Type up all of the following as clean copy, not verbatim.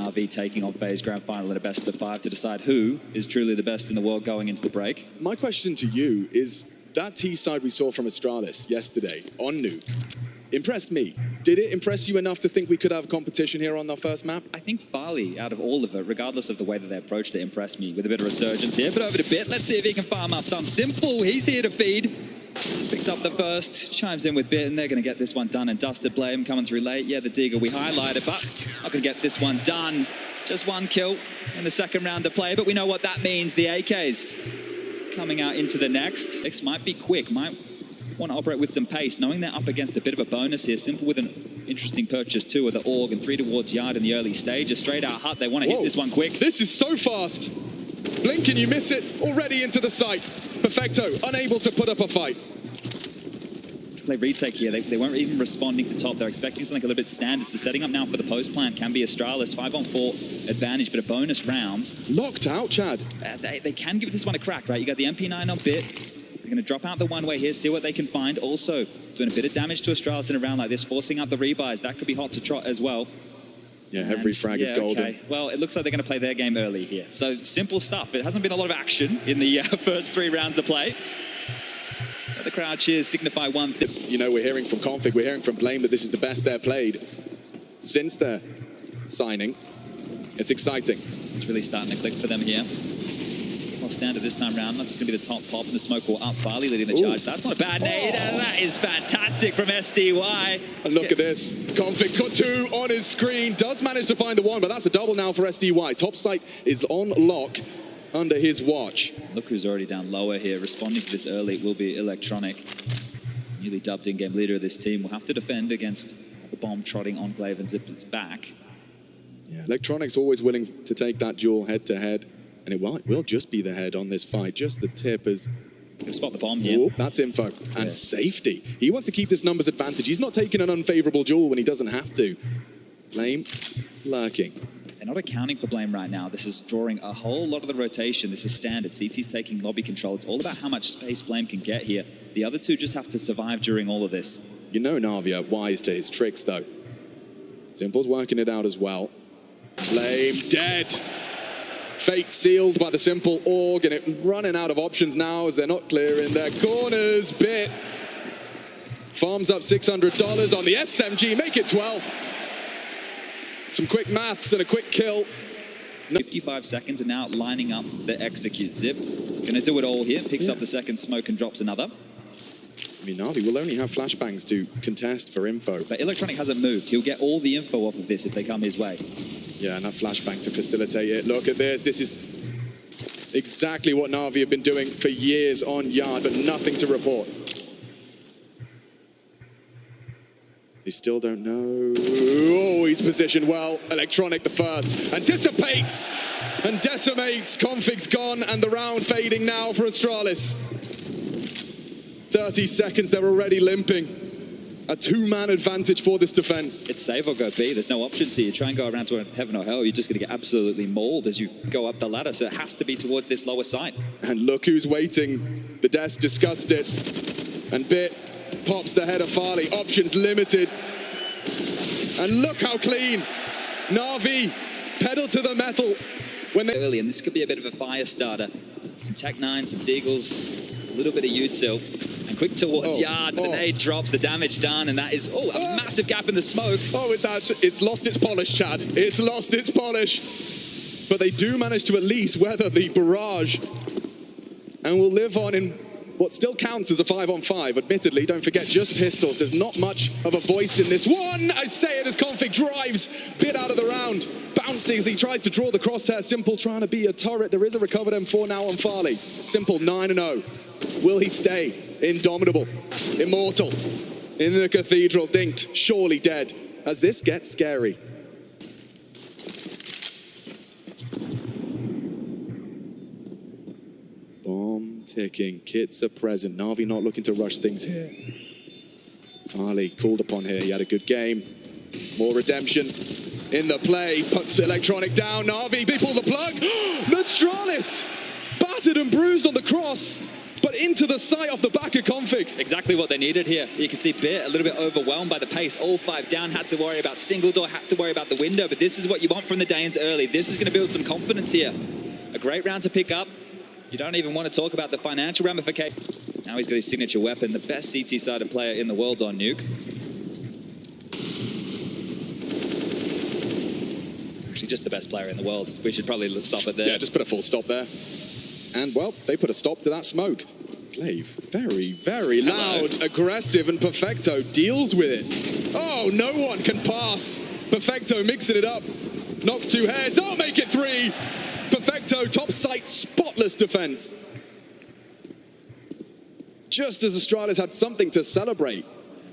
Navi taking on FaZe Grand Final in a best of 5 to decide who is truly the best in the world going into the break. My question to you is, that T side we saw from Astralis yesterday on Nuke impressed me. Did it impress you enough to think we could have competition here on our first map? I think Farley, out of all of it, regardless of the way that they approached it, impressed me with a bit of resurgence here. But over to Bit, let's see if he can farm up some. Simple, he's here to feed. Picks up the first, chimes in with Bit, and they're going to get this one done and dusted. Blame coming through late. Yeah, the Deagle we highlighted, but not going to get this one done. Just one kill in the second round of play, but we know what that means. The AKs coming out into the next. X might be quick, might want to operate with some pace, knowing they're up against a bit of a bonus here. Simple with an interesting purchase too of the Org and 3 towards Yard in the early stages. Straight out Hut, they want to hit this one quick. This is so fast. Blink and you miss it, already into the site. Perfecto, unable to put up a fight. Play retake here, they weren't even responding to top. They're expecting something a little bit standard, so setting up now for the post plant can be Astralis. 5-on-4 advantage, but a bonus round. Locked out, Chad. They can give this one a crack, right? You got the MP9 on Bit. They're going to drop out the one-way here, see what they can find. Also, doing a bit of damage to Astralis in a round like this, forcing out the rebuys. That could be hot to trot as well. Yeah, every frag is golden. Okay. Well, it looks like they're going to play their game early here. So, simple stuff. It hasn't been a lot of action in the first 3 rounds of play. But the crowd cheers signify one thing. You know, we're hearing from Config, we're hearing from Blame that this is the best they've played since their signing. It's exciting. It's really starting to click for them here. More standard this time round, not just going to be the top pop and the smoke will up. Farley leading the charge. That's not a bad nade, and that is fantastic from SDY. And look at this. Config's got 2 on his screen. Does manage to find the 1, but that's a double now for SDY. Top site is on lock under his watch. Look who's already down lower here. Responding to this early will be Electronic. Newly dubbed in-game leader of this team. Will have to defend against the bomb-trotting Enclave and Ziplin's back. Yeah, Electronic's always willing to take that duel head-to-head. And it will just be the head on this fight. Just the tip is... Spot the bomb here. Ooh, that's info. And safety. He wants to keep this numbers advantage. He's not taking an unfavorable duel when he doesn't have to. Blame lurking. They're not accounting for Blame right now. This is drawing a whole lot of the rotation. This is standard. CT's taking lobby control. It's all about how much space Blame can get here. The other two just have to survive during all of this. You know Navi are wise to his tricks, though. Simple's working it out as well. Blame dead. Fate sealed by the Simple Org, and it running out of options now as they're not clearing their corners. Bit farms up $600 on the SMG, make it 12. Some quick maths and a quick kill. 55 seconds and now lining up the execute. Zip gonna do it all here, picks up the second smoke and drops another. I mean, Navi will only have flashbangs to contest for info. But Electronic hasn't moved. He'll get all the info off of this if they come his way. Yeah, and that flashbang to facilitate it. Look at this. This is exactly what Navi have been doing for years on Yard, but nothing to report. They still don't know. Oh, he's positioned well. Electronic the first. Anticipates and decimates. Config's gone, and the round fading now for Astralis. 30 seconds, they're already limping. A 2-man advantage for this defense. It's save or go B. There's no options here. You try and go around to heaven or hell, you're just going to get absolutely mauled as you go up the ladder. So it has to be towards this lower side. And look who's waiting. The desk discussed it. And Bit pops the head of Farley. Options limited. And look how clean. Navi, pedal to the metal. When they early, and this could be a bit of a fire starter. Some Tech 9, some Deagles, a little bit of util. And quick towards Yard, but the nade drops, the damage done, and that is, a massive gap in the smoke. Oh, it's lost its polish, Chad. It's lost its polish. But they do manage to at least weather the barrage and will live on in what still counts as a 5-on-5. Admittedly, don't forget, just pistols. There's not much of a voice in this one. I say it as Config drives Bit out of the round. Bouncing as he tries to draw the crosshair. Simple trying to be a turret. There is a recovered M4 now on Farley. Simple 9-0. Will he stay? Indomitable, immortal, in the cathedral, dinked, surely dead, as this gets scary. Bomb ticking, kits are present, Navi not looking to rush things here. Farley called upon here, he had a good game. More redemption in the play, pucks Electronic down, Navi, they pull the plug. Astralis, battered and bruised on the cross. but into the site off the back of Config. Exactly what they needed here. You can see Bit a little bit overwhelmed by the pace. All 5 down, had to worry about single door, had to worry about the window, but this is what you want from the Danes early. This is going to build some confidence here. A great round to pick up. You don't even want to talk about the financial ramifications. Now he's got his signature weapon, the best CT-sided player in the world on Nuke. Actually, just the best player in the world. We should probably stop it there. Yeah, just put a full stop there. And, well, they put a stop to that smoke. Glaive, very, very loud, aggressive, and Perfecto deals with it. Oh, no one can pass. Perfecto mixing it up. Knocks 2 heads. Oh, make it 3. Perfecto, top site, spotless defense. Just as Astralis had something to celebrate.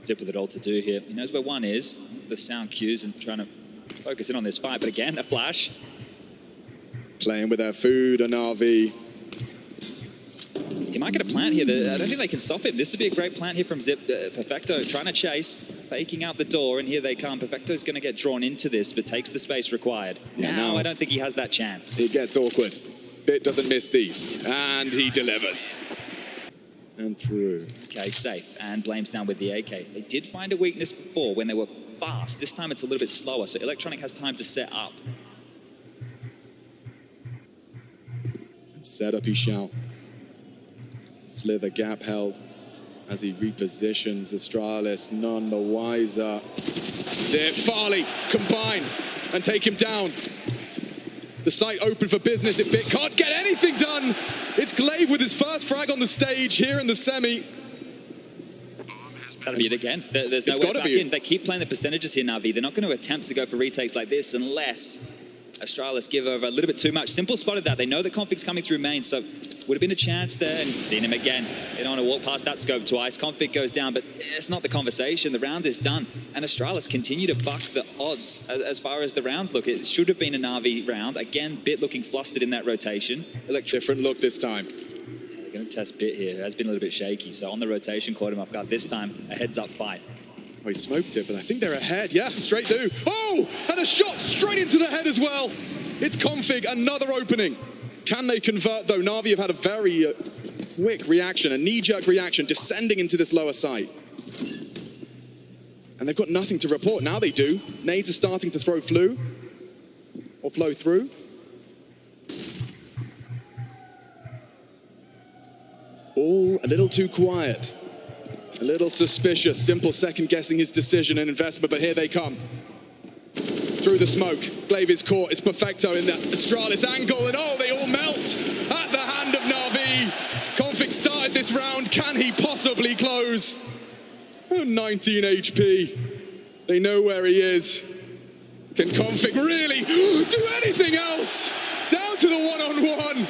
Zip with it all to do here. He knows where 1 is. The sound cues and trying to focus in on this fight. But again, a flash. Playing with their food, a Navi. He might get a plant here. I don't think they can stop him. This would be a great plant here from Zip. Perfecto trying to chase, faking out the door, and here they come. Perfecto's going to get drawn into this, but takes the space required. Yeah, now, I don't think he has that chance. It gets awkward. Bit doesn't miss these, and he delivers. And through. Okay, safe, and blames down with the AK. They did find a weakness before when they were fast. This time it's a little bit slower, so Electronic has time to set up. And set up he shall. Slither gap held as he repositions Astralis, none the wiser. Zip, Farley, combine and take him down. The site open for business if Bit can't get anything done. It's Glaive with his first frag on the stage here in the semi. That'll be it again. There's no way back in. They keep playing the percentages here, Navi. They're not going to attempt to go for retakes like this unless Astralis give over a little bit too much. Simple spotted that. They know that Config's coming through main, so would have been a chance there, and seen him again. They don't want to walk past that scope twice. Config goes down, but it's not the conversation. The round is done, and Astralis continue to buck the odds as far as the rounds look. It should have been a Navi round. Again, Bit looking flustered in that rotation. Different look this time. They're going to test Bit here. It has been a little bit shaky, so on the rotation, caught him off guard. This time, a heads-up fight. Oh, he smoked it, but I think they're ahead. Yeah, straight through. Oh, and a shot straight into the head as well. It's Config, another opening. Can they convert, though? Navi have had a very quick reaction, a knee-jerk reaction, descending into this lower site. And they've got nothing to report. Now they do. Nades are starting to throw flow through. All a little too quiet. A little suspicious. Simple second-guessing his decision and investment, but here they come. Through the smoke, Glaive is caught. It's Perfecto in the Astralis angle, and oh, they all melt at the hand of Navi. Config started this round. Can he possibly close? Oh, 19 HP. They know where he is. Can Config really do anything else? Down to the one-on-one.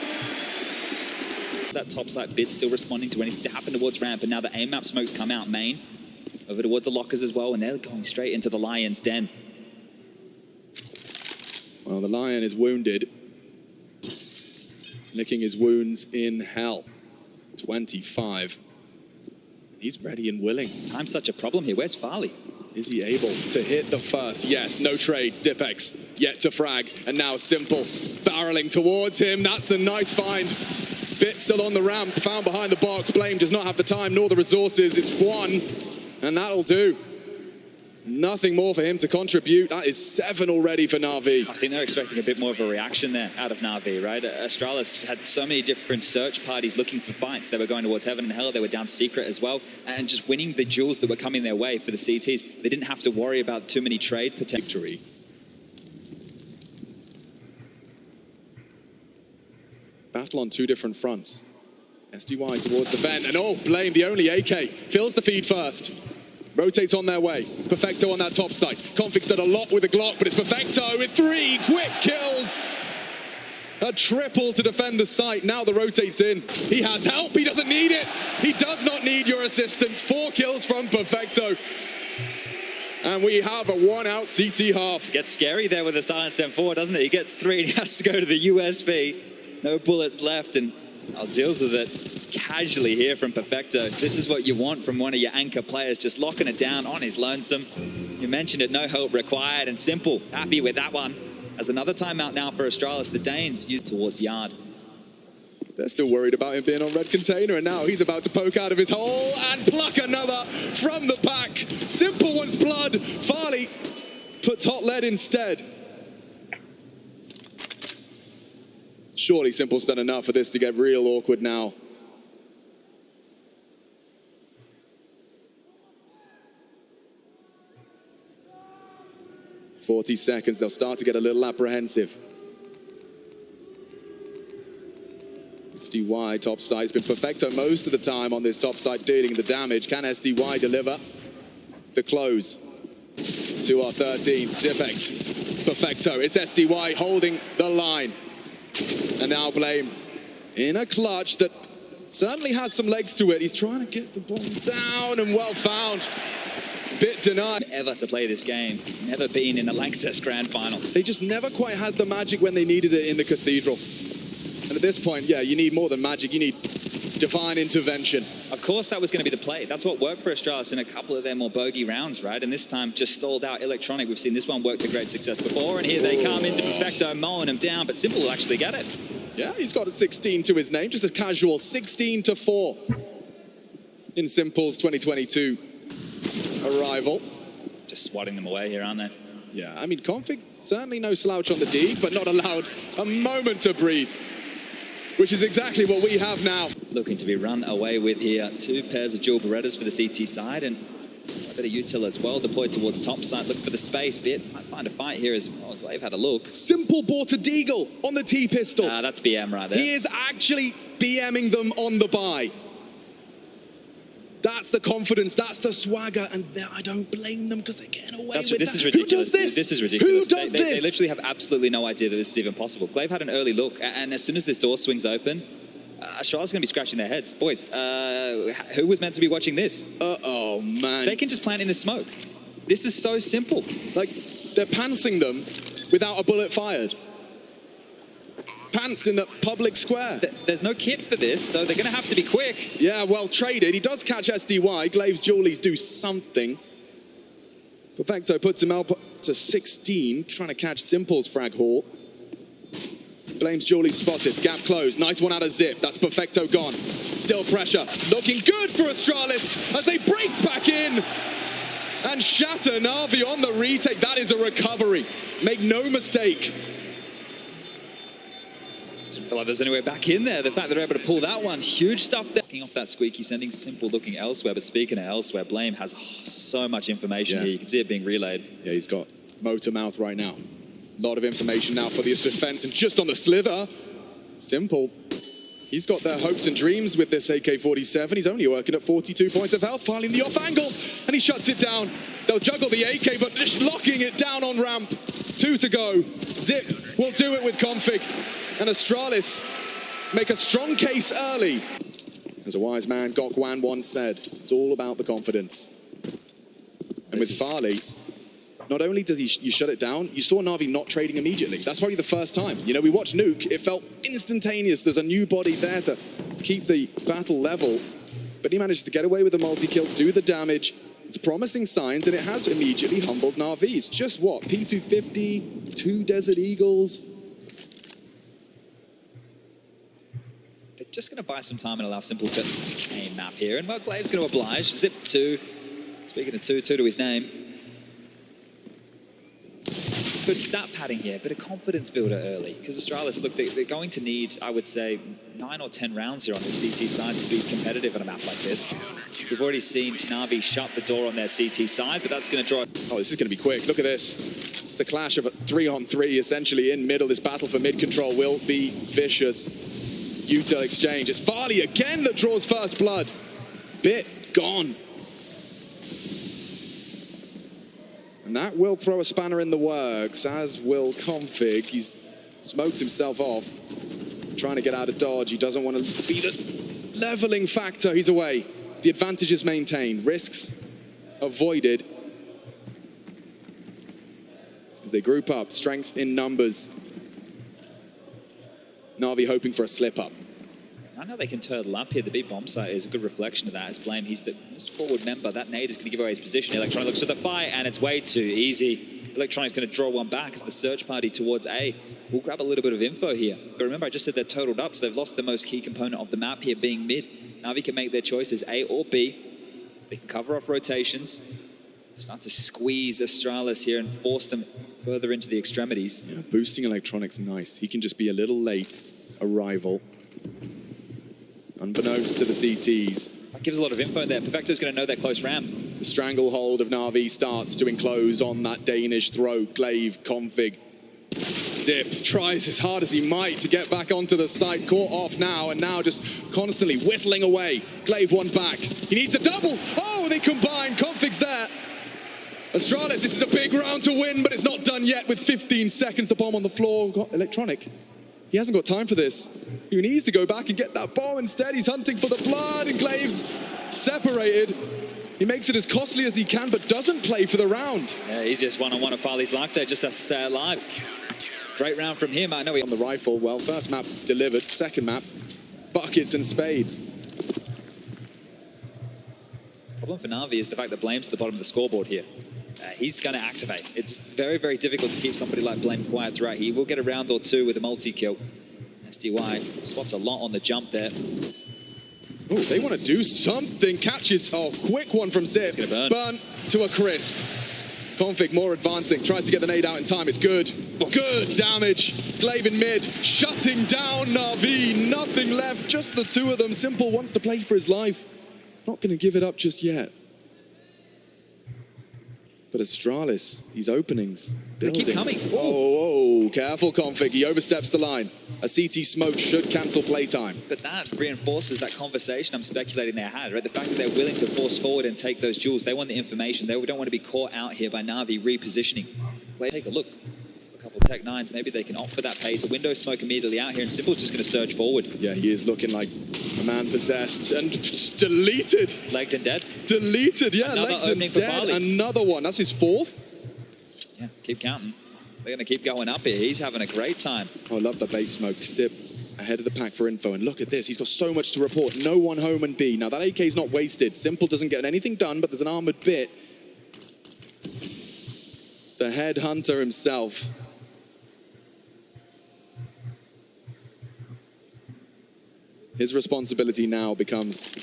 That top side Bit still responding to anything that happened towards ramp, and now the aim map smokes come out main. Over towards the lockers as well, and they're going straight into the Lion's Den. Well, the Lion is wounded. Licking his wounds in hell. 25. He's ready and willing. Time's such a problem here. Where's Farley? Is he able to hit the first? Yes, no trade. Zipex yet to frag. And now Simple barreling towards him. That's a nice find. Bit still on the ramp, found behind the box. Blame does not have the time nor the resources. It's 1, and that'll do. Nothing more for him to contribute. That is 7 already for Navi. I think they're expecting a bit more of a reaction there out of Navi, right? Astralis had so many different search parties looking for fights. They were going towards heaven and hell. They were down secret as well. And just winning the duels that were coming their way for the CTs. They didn't have to worry about too many trade potential. Battle on 2 different fronts. SDY towards the vent. And oh, Blame, the only AK. Fills the feed first. Rotates on their way. Perfecto on that top side. Config's done a lot with the Glock, but it's Perfecto with 3 quick kills. A triple to defend the site. Now the rotates in. He has help. He doesn't need it. He does not need your assistance. 4 kills from Perfecto. And we have a 1-out CT half. Gets scary there with the silence step forward, doesn't it? He gets 3 and he has to go to the USV. No bullets left, and deals with it casually here from Perfecto. This is what you want from one of your anchor players, just locking it down on his lonesome. You mentioned it, no help required, and Simple happy with that one. As another timeout now for Astralis, the Danes towards Yard. They're still worried about him being on red container, and now he's about to poke out of his hole and pluck another from the pack. Simple wants blood. Farley puts hot lead instead. Surely Simple's done enough for this to get real awkward now. "40 seconds, they'll start to get a little apprehensive. SDY top side, it's been Perfecto most of the time on this top side dealing the damage. Can SDY deliver the close to our 13? Zipex, Perfecto, it's SDY holding the line. And now Blame in a clutch that certainly has some legs to it. He's trying to get the ball down, and well found. Bit denied. Ever to play this game. Never been in a Lanxess Grand Final. They just never quite had the magic when they needed it in the Cathedral. And at this point, yeah, you need more than magic. You need divine intervention. Of course, that was going to be the play. That's what worked for Astralis in a couple of their more bogey rounds, right? And this time, just stalled out Electronic. We've seen this one work to great success before, and here they come into Perfecto, mowing him down, but Simple will actually get it. Yeah, he's got a 16 to his name, just a casual 16-4 in Simple's 2022 arrival. Just swatting them away here, aren't they? Yeah, I mean, Config, certainly no slouch on the D, but not allowed a moment to breathe, which is exactly what we have now. Looking to be run away with here. Two pairs of dual Berettas for the CT side, and a bit of util as well, deployed towards top side, looking for the space. Bit might find a fight here as Glaive had a look. Simple bought a Deagle on the T-pistol. That's BM right there. He is actually BMing them on the buy. That's the confidence, that's the swagger, and I don't blame them because they're getting away with this that. is ridiculous. Who does this? This is ridiculous. Who does this? They literally have absolutely no idea that this is even possible. Glaive had an early look, and as soon as this door swings open, Astralis is going to be scratching their heads. Boys, who was meant to be watching this? Oh, man. They can just plant in the smoke. This is so simple. Like, they're pantsing them without a bullet fired. Pantsed in the public square. There's no kit for this, so they're going to have to be quick. Yeah, well traded. He does catch SDY. Glaive's Jawlies do something. Perfecto puts him out to 16, trying to catch Simple's frag haul. Blames Jawlies spotted. Gap closed. Nice one out of Zip. That's Perfecto gone. Still pressure. Looking good for Astralis as they break back in and shatter Navi on the retake. That is a recovery. Make no mistake. Didn't feel like there's anywhere back in there. The fact that they're able to pull that one, huge stuff there. Looking off that squeaky, sending Simple looking elsewhere. But speaking of elsewhere, Blame has so much information here. You can see it being relayed. Yeah, he's got motor mouth right now. A lot of information now for the defense, and just on the slither, Simple. He's got their hopes and dreams with this AK-47. He's only working at 42 points of health, filing the off angle, and he shuts it down. They'll juggle the AK, but just locking it down on ramp. 2 to go. Zip will do it with Config. And Astralis make a strong case early. As a wise man, Gok Wan once said, it's all about the confidence. And with Farley, not only does you shut it down, you saw Navi not trading immediately. That's probably the first time. You know, we watched Nuke, it felt instantaneous. There's a new body there to keep the battle level. But he managed to get away with the multi-kill, do the damage. It's promising signs, and it has immediately humbled Navi. It's just what, P250, 2 Desert Eagles. They're just going to buy some time and allow Simple to aim map here. And well, Glaive's going to oblige. Zip 2. Speaking of 2 to his name. Good stat padding here, bit of confidence builder early. Because Astralis, look, they're going to need, I would say, 9 or 10 rounds here on the CT side to be competitive on a map like this. We've already seen Navi shut the door on their CT side, but that's going to draw... Oh, this is going to be quick. Look at this. It's a clash of 3-on-3, essentially, in middle. This battle for mid-control will be vicious. Util exchange. It's Farley again that draws first blood. Bit gone. And that will throw a spanner in the works, as will Config. He's smoked himself off, trying to get out of dodge. He doesn't want to be the leveling factor. He's away. The advantage is maintained. Risks avoided. As they group up, strength in numbers. Navi hoping for a slip-up. I know they can turtle up here. The big bomb site is a good reflection of that. As Blame, he's the most forward member. That nade is going to give away his position. Electronic looks for the fight, and it's way too easy. Electronic's going to draw one back as the search party towards A we'll grab a little bit of info here. But remember, I just said they're totaled up, so they've lost the most key component of the map here being mid. Navi can make their choices, A or B. They can cover off rotations, start to squeeze Astralis here and force them further into the extremities. Yeah, boosting Electronic's nice. He can just be a little late arrival. Unbeknownst to the CTs. That gives a lot of info there. Perfecto's going to know their close ram. The stranglehold of Navi starts to enclose on that Danish throat. Glaive, config. Zip tries as hard as he might to get back onto the site. Caught off now, and now just constantly whittling away. Glaive one back. He needs a double. Oh, they combine. Config's there. Astralis, this is a big round to win, but it's not done yet with 15 seconds. The bomb on the floor. Got Electronic. He hasn't got time for this. He needs to go back and get that bomb. Instead, he's hunting for the blood, and Glaive's separated. He makes it as costly as he can, but doesn't play for the round. Yeah, easiest one-on-one of Farley's life there, just has to stay alive. Great round from him. I know he on the rifle. Well, first map delivered. Second map, buckets and spades. Problem for Navi is the fact that Blame's at the bottom of the scoreboard here. He's going to activate. It's very, very difficult to keep somebody like Blame quiet throughout. He will get a round or two with a multi-kill. SDY spots a lot on the jump there. Oh, they want to do something. Catches. Oh, quick one from Zip. It's gonna burn to a crisp. Config more advancing. Tries to get the nade out in time. It's good. Good damage. Glaive in mid. Shutting down Navi. Nothing left. Just the two of them. Simple wants to play for his life. Not going to give it up just yet. But Astralis, these openings. They keep coming. Oh, careful, Config. He oversteps the line. A CT smoke should cancel playtime. But that reinforces that conversation I'm speculating they had, right? The fact that they're willing to force forward and take those jewels. They want the information. They don't want to be caught out here by Navi repositioning. Take a look. A couple Tech 9s. Maybe they can opt for that pace. A window smoke immediately out here, and Simple's just going to surge forward. Yeah, he is looking like a man possessed and deleted. Legged and dead. Deleted, yeah. Another legged and dead. Another one. That's his fourth. Yeah, keep counting. They're going to keep going up here. He's having a great time. Oh, I love the bait smoke. Zip ahead of the pack for info. And look at this. He's got so much to report. No one home and B. Now, that AK is not wasted. Simple doesn't get anything done, but there's an armored bit. The headhunter himself. His responsibility now becomes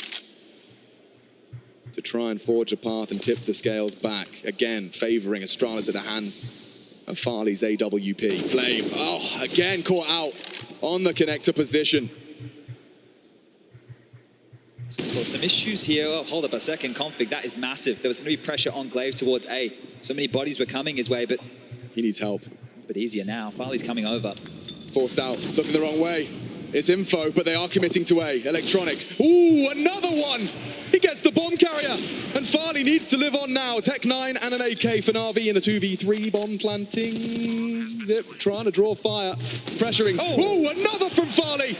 to try and forge a path and tip the scales back. Again, favoring Astralis at the hands of Farley's AWP. Blame, oh, again caught out on the connector position. So some issues here. Oh, hold up a second, Config. That is massive. There was going to be pressure on Glaive towards A. So many bodies were coming his way, but he needs help. A bit easier now. Farley's coming over. Forced out, looking the wrong way. It's info, but they are committing to A. Electronic. Ooh, another one! He gets the bomb carrier, and Farley needs to live on now. Tech 9 and an AK for Navi in the 2v3. Bomb planting. Zip trying to draw fire. Pressuring. Oh. Ooh, another from Farley!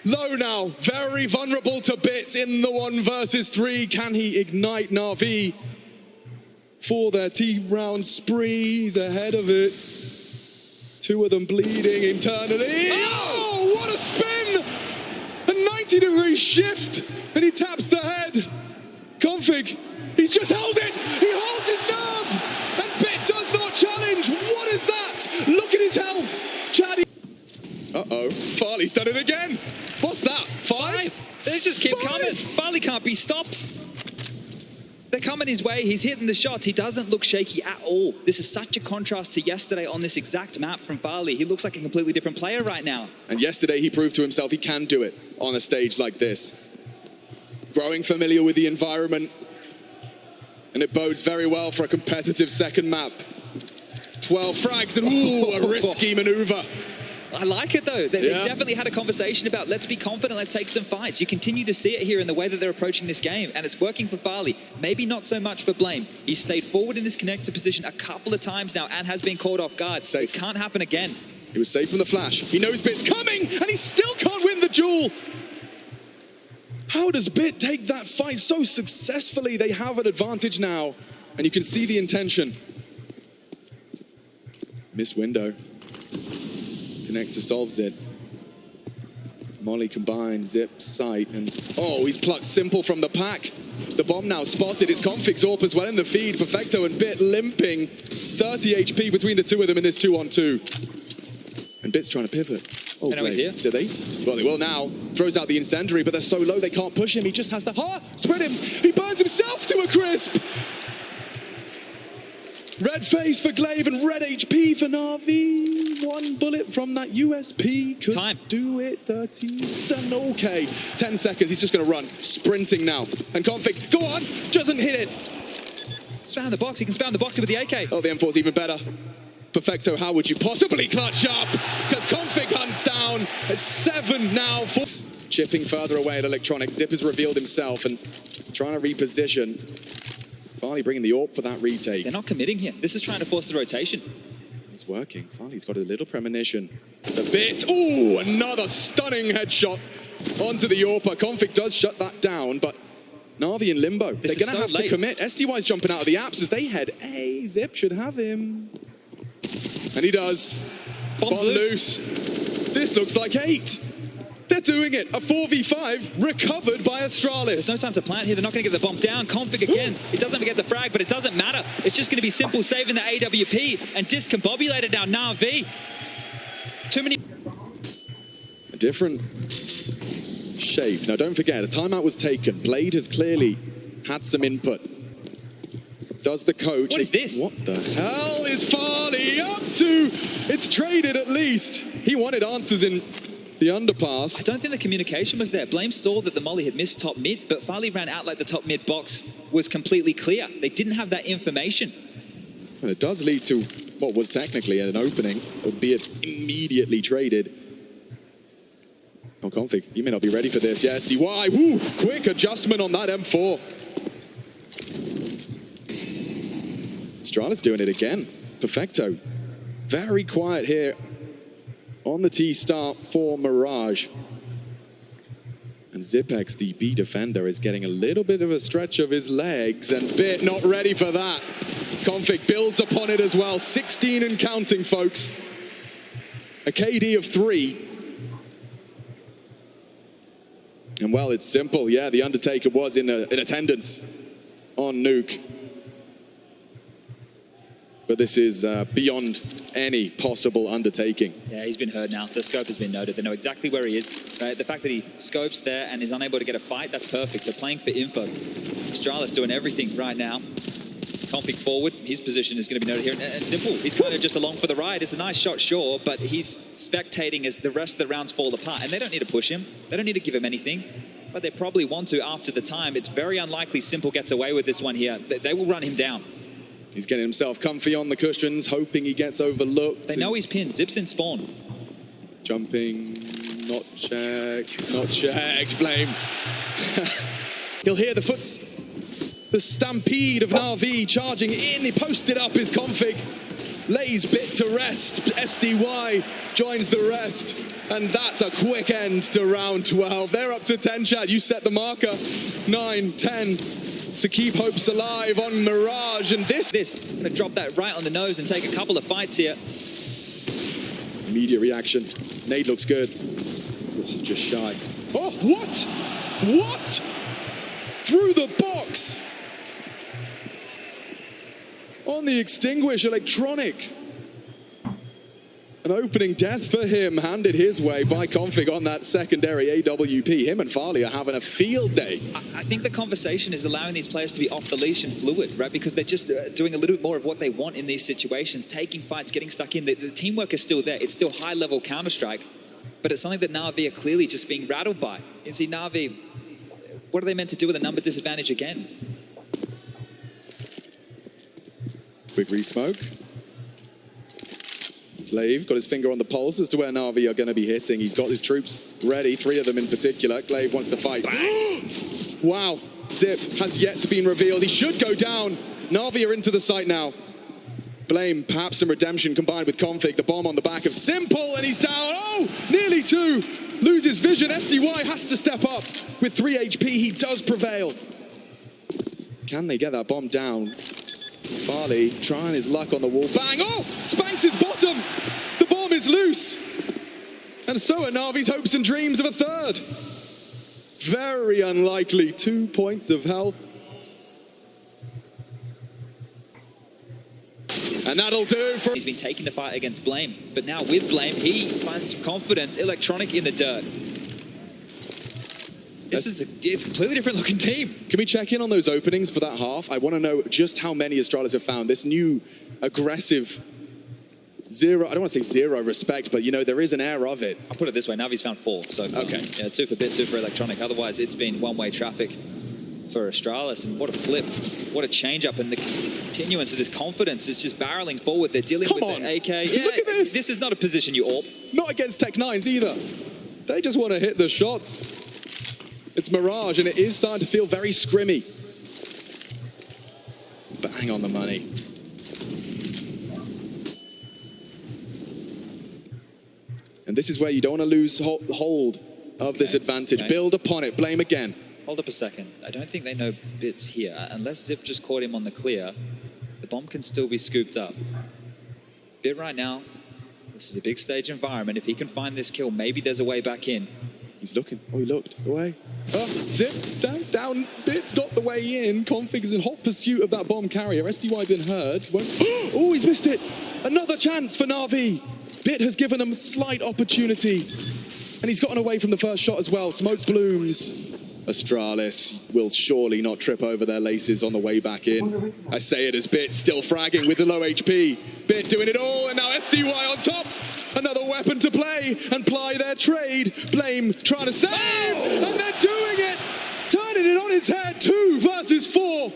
Low now, very vulnerable to Bit in the 1 versus 3. Can he ignite Navi for their T-round spree? He's ahead of it. Two of them bleeding internally. Oh, what a spin! A 90-degree shift, and he taps the head. Config, he's just held it. He holds his nerve, and Bit does not challenge. What is that? Look at his health. Chaddy. Uh-oh, Farley's done it again. What's that? Five? They just keep coming. Farley can't be stopped. They're coming his way. He's hitting the shots. He doesn't look shaky at all. This is such a contrast to yesterday on this exact map from Farley. He looks like a completely different player right now. And yesterday he proved to himself he can do it on a stage like this. Growing familiar with the environment. And it bodes very well for a competitive second map. 12 frags and ooh, a risky maneuver. I like it though. They definitely had a conversation about let's be confident, let's take some fights. You continue to see it here in the way that they're approaching this game, and it's working for Farley. Maybe not so much for Blame. He's stayed forward in this connector position a couple of times now and has been caught off guard. Safe. It can't happen again. He was safe from the flash. He knows Bit's coming, and he still can't win the duel. How does Bit take that fight so successfully? They have an advantage now, and you can see the intention. Miss window. Connector solves it. Molly combined, Zip, sight, and oh, he's plucked Simple from the pack. The bomb now spotted. It's Config's AWP as well in the feed. Perfecto and Bit limping. 30 HP between the two of them in this 2-on-2. And Bit's trying to pivot. Oh, he's here. Did they? Well, they will now. Throws out the incendiary, but they're so low they can't push him. He just has to spread him. He burns himself to a crisp. Red face for Glaive and red HP for Navi. One bullet from that USP could do it. 37. Okay. 10 seconds. He's just going to run. Sprinting now. And Config, go on. Doesn't hit it. Spam the box. He can spam the box with the AK. Oh, the M4's even better. Perfecto, how would you possibly clutch up? Because Config hunts down at 7 now. Chipping further away at Electronic. Zip has revealed himself and trying to reposition. Farley bringing the AWP for that retake. They're not committing here. This is trying to force the rotation. It's working. Farley's got a little premonition. The Bit. Ooh, another stunning headshot onto the AWPer. Config does shut that down, but Navi in limbo. They're going to have to commit. SDY's jumping out of the apps as they head A. Zip should have him. And he does. Bomb's loose. This looks like 8. They're doing it. A 4v5 recovered by Astralis. There's no time to plant here. They're not going to get the bomb down. Config again. He doesn't get the frag, but it doesn't matter. It's just going to be simple saving the AWP and discombobulated now Navi. Too many. A different shape. Now, don't forget, a timeout was taken. Blade has clearly had some input. Does the coach... What is this? What the hell is Farley up to? It's traded at least. He wanted answers in the underpass. I don't think the communication was there. Blame saw that the molly had missed top mid, but Farley ran out like the top mid box was completely clear. They didn't have that information. And it does lead to what was technically an opening, albeit immediately traded. Oh, Config, you may not be ready for this. Yeah, SDY, woo, quick adjustment on that M4. Astralis doing it again. Perfecto. Very quiet here on the T start for Mirage. And Zipex, the B defender, is getting a little bit of a stretch of his legs, and Bit not ready for that. Config builds upon it as well. 16 and counting, folks. A KD of 3. And well, it's simple. Yeah, the Undertaker was in attendance on Nuke. But this is beyond any possible undertaking. Yeah, he's been heard now. The scope has been noted. They know exactly where he is. Right? The fact that he scopes there and is unable to get a fight, that's perfect. So playing for info. Astralis doing everything right now. Config forward. His position is going to be noted here. And simple. He's kind of just along for the ride. It's a nice shot, sure, but he's spectating as the rest of the rounds fall apart. And they don't need to push him. They don't need to give him anything. But they probably want to after the time. It's very unlikely Simple gets away with this one here. They will run him down. He's getting himself comfy on the cushions, hoping he gets overlooked. They know he's pinned. Zips in spawn. Jumping, not checked, not checked. Blame. He'll hear the stampede of Navi charging in. He posted up his Config. Lays Bit to rest. SDY joins the rest. And that's a quick end to round 12. They're up to 10, Chad. You set the marker. 9, 10. To keep hopes alive on Mirage, and this gonna drop that right on the nose and take a couple of fights here. Immediate reaction. Nade looks good. Oh, just shy. Oh, what? What? Through the box. On the extinguish, Electronic. An opening death for him, handed his way by Config on that secondary AWP. Him and Farley are having a field day. I think the conversation is allowing these players to be off the leash and fluid, right? Because they're just doing a little bit more of what they want in these situations, taking fights, getting stuck in. The teamwork is still there. It's still high-level Counter-Strike, but it's something that Navi are clearly just being rattled by. You see, Navi, what are they meant to do with a number disadvantage again? Quick re-smoke. Glaive got his finger on the pulse as to where Navi are going to be hitting. He's got his troops ready, 3 of them in particular. Glaive wants to fight. Wow, Zip has yet to be revealed. He should go down. Navi are into the site now. Blame, perhaps some redemption combined with Config. The bomb on the back of Simple, and he's down. Oh, nearly 2. Loses vision. SDY has to step up. With 3 HP, he does prevail. Can they get that bomb down? Farley trying his luck on the wall. Bang! Oh! Spanks his bottom! The bomb is loose! And so are Navi's hopes and dreams of a third. Very unlikely. 2 points of health. And that'll do for... He's been taking the fight against Blame, but now with Blame, he finds some confidence. Electronic in the dirt. It's a completely different looking team. Can we check in on those openings for that half? I want to know just how many Astralis have found. This new aggressive zero, I don't want to say zero respect, but you know, there is an air of it. I'll put it this way, Navi's found 4 so far. Okay. Yeah, 2 for Bit, 2 for Electronic. Otherwise, it's been one-way traffic for Astralis. And what a flip, what a change-up. And the continuance of this confidence is just barreling forward. They're dealing with the AK. Yeah, look at this. This is not a position you AWP. Not against Tech9s either. They just want to hit the shots. It's Mirage, and it is starting to feel very scrimmy. Bang on the money. And this is where you don't want to lose hold of this advantage. Okay. Build upon it. Blame again. Hold up a second. I don't think they know Bit's here. Unless Zip just caught him on the clear, the bomb can still be scooped up. Bit right now, this is a big stage environment. If he can find this kill, maybe there's a way back in. He's looking. Oh, he looked. Away. Oh, Zip, down. Bit's got the way in. Config is in hot pursuit of that bomb carrier. SDY been heard. Oh, he's missed it. Another chance for Navi. Bit has given them a slight opportunity. And he's gotten away from the first shot as well. Smoke blooms. Astralis will surely not trip over their laces on the way back in. I say it as Bit still fragging with the low HP. Bit doing it all, and now SDY on top. Another weapon to play and ply their trade. Blame trying to save, and they're doing it. Turning it on its head, 2 versus 4.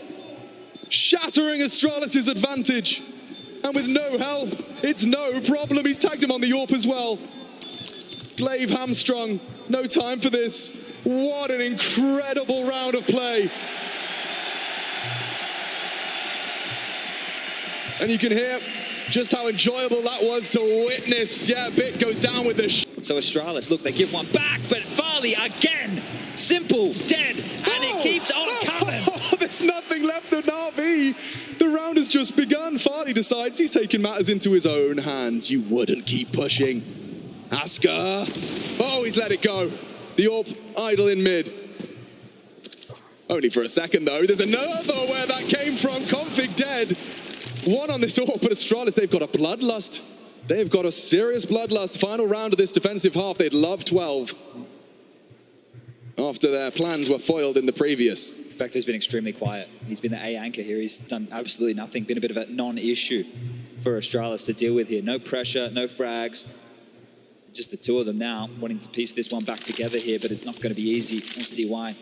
Shattering Astralis' advantage. And with no health, it's no problem. He's tagged him on the AWP as well. Glaive hamstrung, no time for this. What an incredible round of play. And you can hear just how enjoyable that was to witness. Yeah, Bit goes down with the So Astralis, look, they give one back, but Farley again. Simple, dead, and it keeps on coming. There's nothing left of Navi. The round has just begun. Farley decides he's taking matters into his own hands. You wouldn't keep pushing. Asker. Oh, he's let it go. The AWP idle in mid. Only for a second, though. There's another where that came from. Config dead. 1 on this AWP, but Astralis, they've got a bloodlust. They've got a serious bloodlust. Final round of this defensive half. They'd love 12. After their plans were foiled in the previous. Factor's been extremely quiet. He's been the A anchor here. He's done absolutely nothing. Been a bit of a non-issue for Astralis to deal with here. No pressure, no frags. Just the 2 of them now, wanting to piece this one back together here, but it's not going to be easy. SDY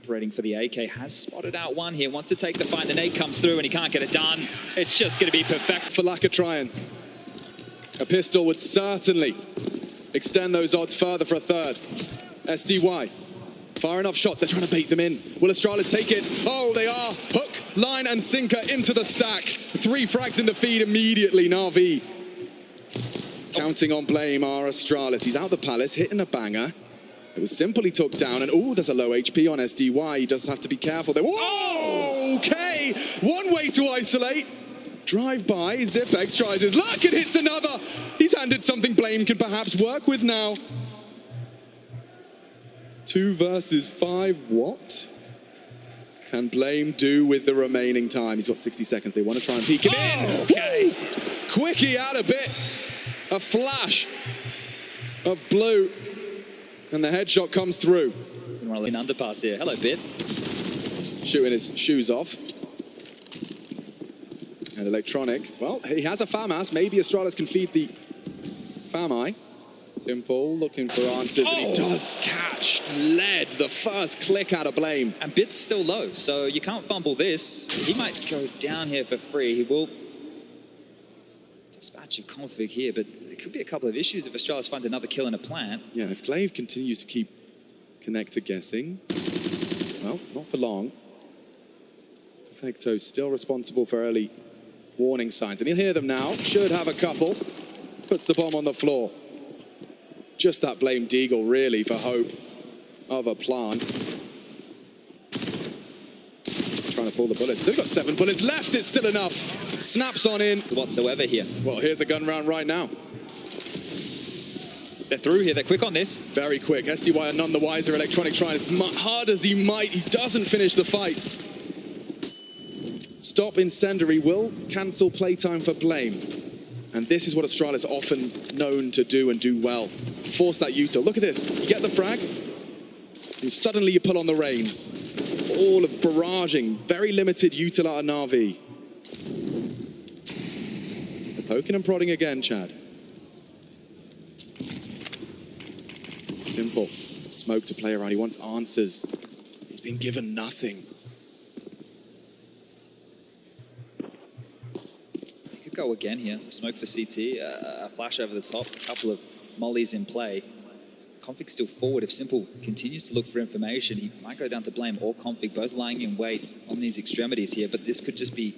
operating for the AK has spotted out one here, wants to take the fight. The nade comes through and he can't get it done. It's just going to be perfect. For lack of trying. A pistol would certainly extend those odds further for a third. SDY, fire enough shots. They're trying to bait them in. Will Astralis take it? Oh, they are. Hook, line, and sinker into the stack. 3 frags in the feed immediately. Navi counting on Blame are Astralis. He's out the palace, hitting a banger. It was simple, he took down, and oh, there's a low HP on SDY. He does have to be careful there. Whoa, okay. One way to isolate. Drive by, Zipex tries his luck and hits another. He's handed something Blame can perhaps work with now. 2 versus 5, what can Blame do with the remaining time? He's got 60 seconds, they want to try and peek him in. Okay, quickie out a bit. A flash of blue, and the headshot comes through. In underpass here. Hello, Bit. Shooting his shoes off. And Electronic, well, he has a FAMAS. Maybe Astralis can feed the FAMI. Simple, looking for answers, and he does catch lead. The first click out of Blame. And Bit's still low, so you can't fumble this. He might go down here for free. He will dispatch of Config here, but there could be a couple of issues if Astralis find another kill in a plant. Yeah, if Glaive continues to keep Connector guessing, well, not for long. Perfecto still responsible for early warning signs, and he'll hear them now. Should have a couple. Puts the bomb on the floor. Just that Blame Deagle, really, for hope of a plant. Trying to pull the bullets. They've got 7 bullets left. It's still enough. Snaps on in. Whatsoever here. Well, here's a gun round right now. They're through here. They're quick on this. Very quick. SDY are none the wiser. Electronic trying as hard as he might. He doesn't finish the fight. stop Incendiary will cancel playtime for Blame. And this is what Astralis are often known to do and do well. Force that util. Look at this. You get the frag, and suddenly you pull on the reins. All of barraging, very limited util out of Navi. They're poking and prodding again, Chad. Simple. Smoke to play around. He wants answers. He's been given nothing. He could go again here. Smoke for CT, a flash over the top, a couple of mollies in play. Config still forward. If Simple continues to look for information, he might go down to Blame or Config, both lying in wait on these extremities here, but this could just be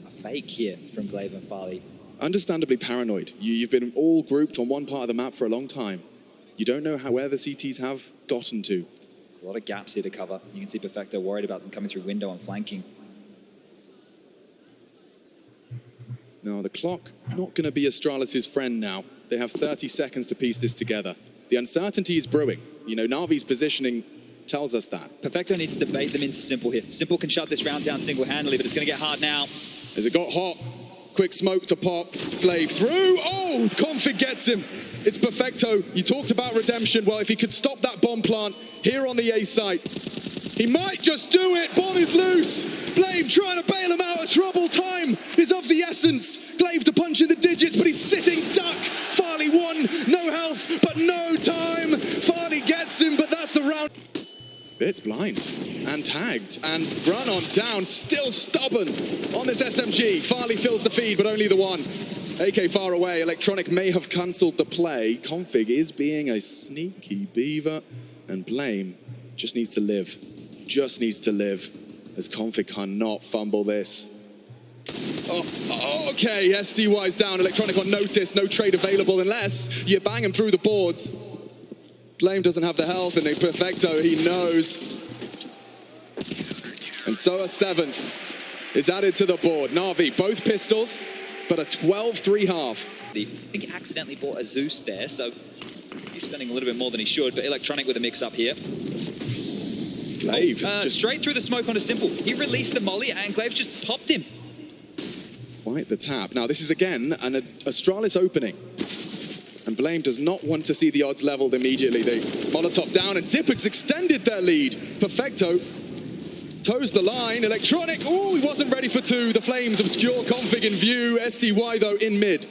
a fake here from Glaive and Farley. Understandably paranoid. You've been all grouped on one part of the map for a long time. You don't know where the CTs have gotten to. A lot of gaps here to cover. You can see Perfecto worried about them coming through window and flanking. No, the clock not going to be Astralis' friend now. They have 30 seconds to piece this together. The uncertainty is brewing. You know, Navi's positioning tells us that. Perfecto needs to bait them into Simple here. Simple can shut this round down single-handedly, but it's going to get hard now. As it got hot, quick smoke to pop, Glaive through. Oh, Config gets him. It's Perfecto. You talked about redemption. Well, if he could stop that bomb plant here on the A site, he might just do it. Bomb is loose. Blame trying to bail him out of trouble. Time is of the essence. Glaive to punch in the digits, but he's sitting duck. Farley won. No health, but no time. Farley gets him, but that's a round. It's blind and tagged and run on down. Still stubborn on this SMG. Farley fills the feed, but only the one. AK far away. Electronic may have cancelled the play. Config is being a sneaky beaver, and Blame just needs to live. Just needs to live, as Config cannot fumble this. Oh, okay, SDY's down. Electronic on notice. No trade available unless you bang him through the boards. Blame doesn't have the health, and Perfecto, he knows. And so a 7th is added to the board. Navi, both pistols, but a 12-3 half. I think he accidentally bought a Zeus there, so he's spending a little bit more than he should, but Electronic with a mix-up here. Glaive just straight through the smoke on a Simple. He released the molly, and Glaive just popped him. Quite the tap. Now, this is, again, an Astralis opening. And Blame does not want to see the odds leveled immediately. They Molotov down, and Zipex extended their lead. Perfecto toes the line. Electronic, oh, he wasn't ready for 2. The flames obscure Config in view. SDY, though, in mid.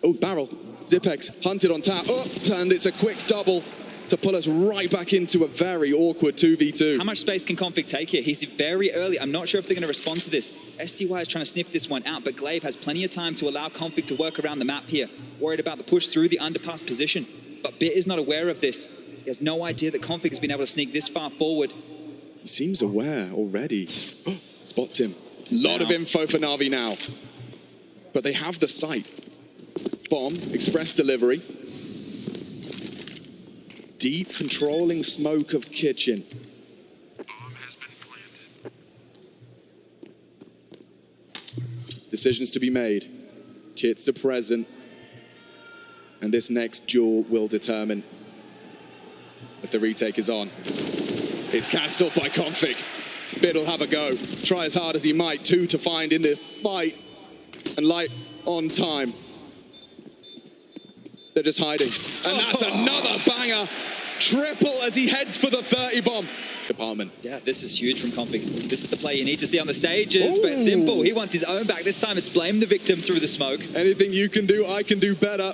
Oh, barrel. Zipex hunted on tap. Oh, and it's a quick double to pull us right back into a very awkward 2v2. How much space can Config take here? He's very early. I'm not sure if they're going to respond to this. SDY is trying to sniff this one out, but Glaive has plenty of time to allow Config to work around the map here. Worried about the push through the underpass position. But Bit is not aware of this. He has no idea that Config has been able to sneak this far forward. He seems aware already. Spots him. A lot of info for Navi now. But they have the sight. Bomb, express delivery. Deep controlling smoke of kitchen. Bomb has been planted. Decisions to be made. Kits are present. And this next duel will determine if the retake is on. It's cancelled by Config. Bit will have a go. Try as hard as he might. 2 to find in the fight. And light on time. They're just hiding. And that's another banger. Triple as he heads for the 30 bomb. Department. Yeah, this is huge from Config. This is the play you need to see on the stages, but Simple, he wants his own back. This time it's Blame the victim through the smoke. Anything you can do, I can do better.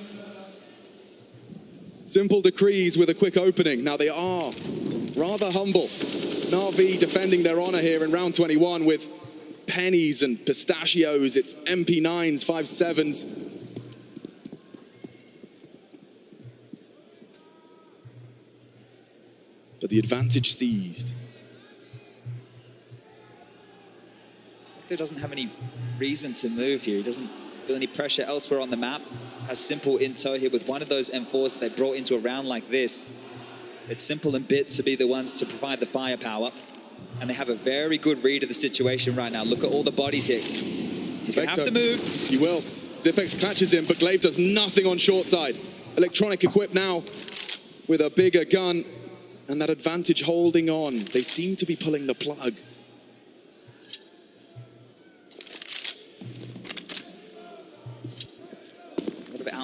Simple decrees with a quick opening. Now they are rather humble. Navi defending their honor here in round 21 with pennies and pistachios. It's MP9s, 5.7s. But the advantage seized. Perfecto doesn't have any reason to move here. He doesn't feel any pressure elsewhere on the map. Has Simple in tow here with one of those M4s that they brought into a round like this. It's Simple and Bit to be the ones to provide the firepower. And they have a very good read of the situation right now. Look at all the bodies here. He's going to have to move. He will. Zipex catches him, but Glaive does nothing on short side. Electronic equipped now with a bigger gun. And that advantage holding on. They seem to be pulling the plug.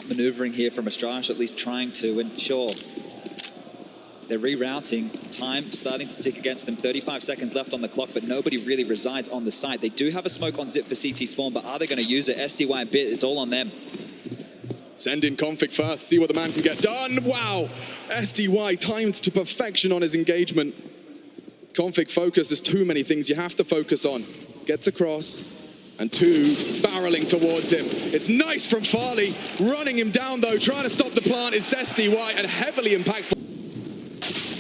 smart maneuvering here from Astralis, at least trying to, and sure, they're rerouting. Time starting to tick against them. 35 seconds left on the clock, but nobody really resides on the site. They do have a smoke on Zip for CT spawn, but are they going to use it? SDY and Bit, it's all on them. Send in Config first, see what the man can get done. Wow! SDY timed to perfection on his engagement. Config focus, there's too many things you have to focus on. Gets across, and two barreling towards him. It's nice from Farley, running him down though, trying to stop the plant is SDY, and heavily impactful.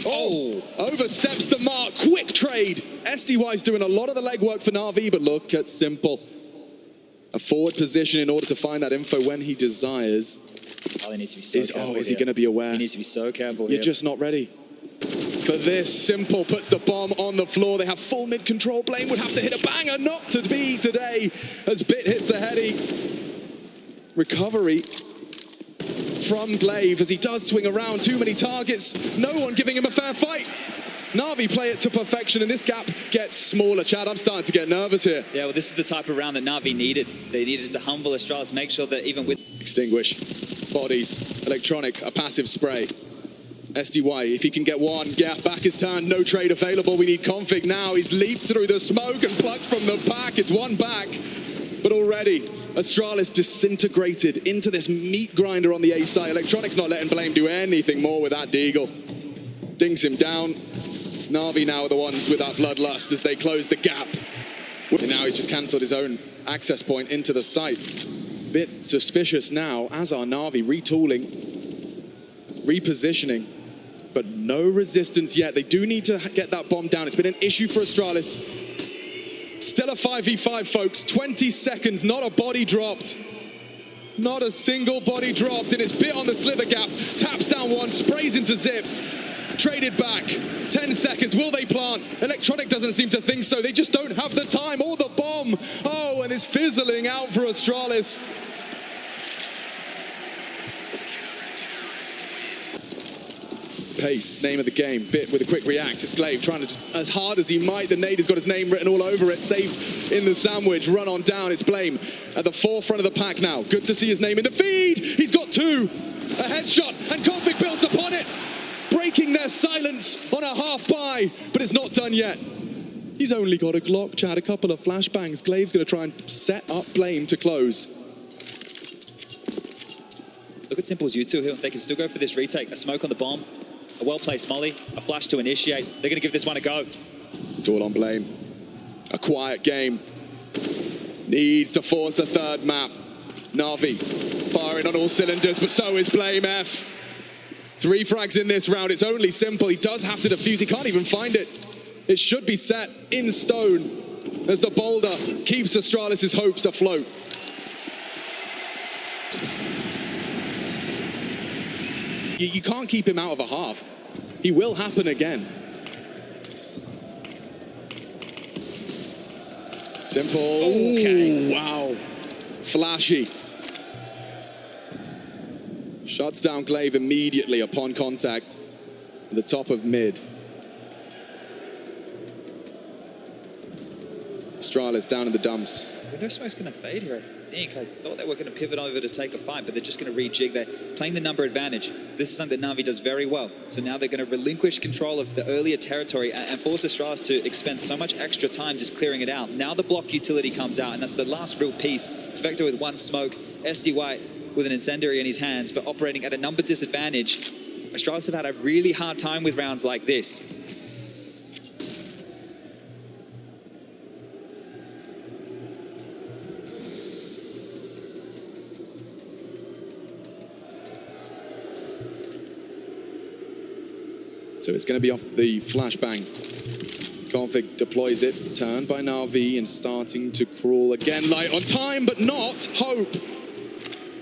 Oh, oversteps the mark, quick trade. SDY's doing a lot of the legwork for Navi, but look at Simple. A forward position in order to find that info when he desires. Oh, he needs to be so careful. Is he going to be aware? He needs to be so careful. You're just not ready. For this, Simple puts the bomb on the floor. They have full mid control. Blame would have to hit a banger, not to be today, as Bit hits the heady. Recovery from Glaive as he does swing around. Too many targets. No one giving him a fair fight. Navi play it to perfection, and this gap gets smaller. Chad, I'm starting to get nervous here. Yeah, well, this is the type of round that Navi needed. They needed to humble Astralis, make sure that even with... Extinguish. Bodies. Electronic. A passive spray. SDY, if he can get one, back his turn, no trade available. We need Config now. He's leaped through the smoke and plucked from the pack. It's one back, but already Astralis disintegrated into this meat grinder on the A side. Electronic's not letting Blame do anything more with that Deagle. Dings him down. Navi now are the ones with that bloodlust as they close the gap. And now he's just cancelled his own access point into the site. Bit suspicious now, as are Navi, retooling, repositioning, but no resistance yet. They do need to get that bomb down. It's been an issue for Astralis. Still a 5v5, folks. 20 seconds, not a body dropped. Not a single body dropped, and it's Bit on the slither gap. Taps down one, sprays into Zip. Traded back. 10 seconds. Will they plant? Electronic doesn't seem to think so. They just don't have the time or the bomb. Oh, and it's fizzling out for Astralis. Pace, name of the game. Bit with a quick react. It's Glaive trying to, as hard as he might. The nade has got his name written all over it. Safe in the sandwich. Run on down. It's Blame at the forefront of the pack now. Good to see his name in the feed. He's got two. A headshot, and Config builds upon it. Breaking their silence on a half buy, but it's not done yet. He's only got a Glock, Chad, a couple of flashbangs. Glaive's going to try and set up Blame to close. Look at Simple's U2 here. They can still go for this retake. A smoke on the bomb, a well-placed molly, a flash to initiate. They're going to give this one a go. It's all on Blame. A quiet game. Needs to force a third map. Navi firing on all cylinders, but so is Blame F. 3 frags in this round. It's only Simple. He does have to defuse. He can't even find it. It should be set in stone as the boulder keeps Astralis' hopes afloat. You can't keep him out of a half. He will happen again. Simple. Okay. Wow. Flashy. Shuts down Glaive immediately upon contact at the top of mid. Astralis down in the dumps. Window smoke's going to fade here, I think. I thought they were going to pivot over to take a fight, but they're just going to rejig. They're playing the number advantage. This is something that Navi does very well. So now they're going to relinquish control of the earlier territory and force Astralis to expend so much extra time just clearing it out. Now the block utility comes out, and that's the last real piece. Vector with one smoke, SDY with an incendiary in his hands, but operating at a number disadvantage. Astralis have had a really hard time with rounds like this. So it's going to be off the flashbang. Config deploys it, turned by Navi and starting to crawl again. Light on time, but not hope.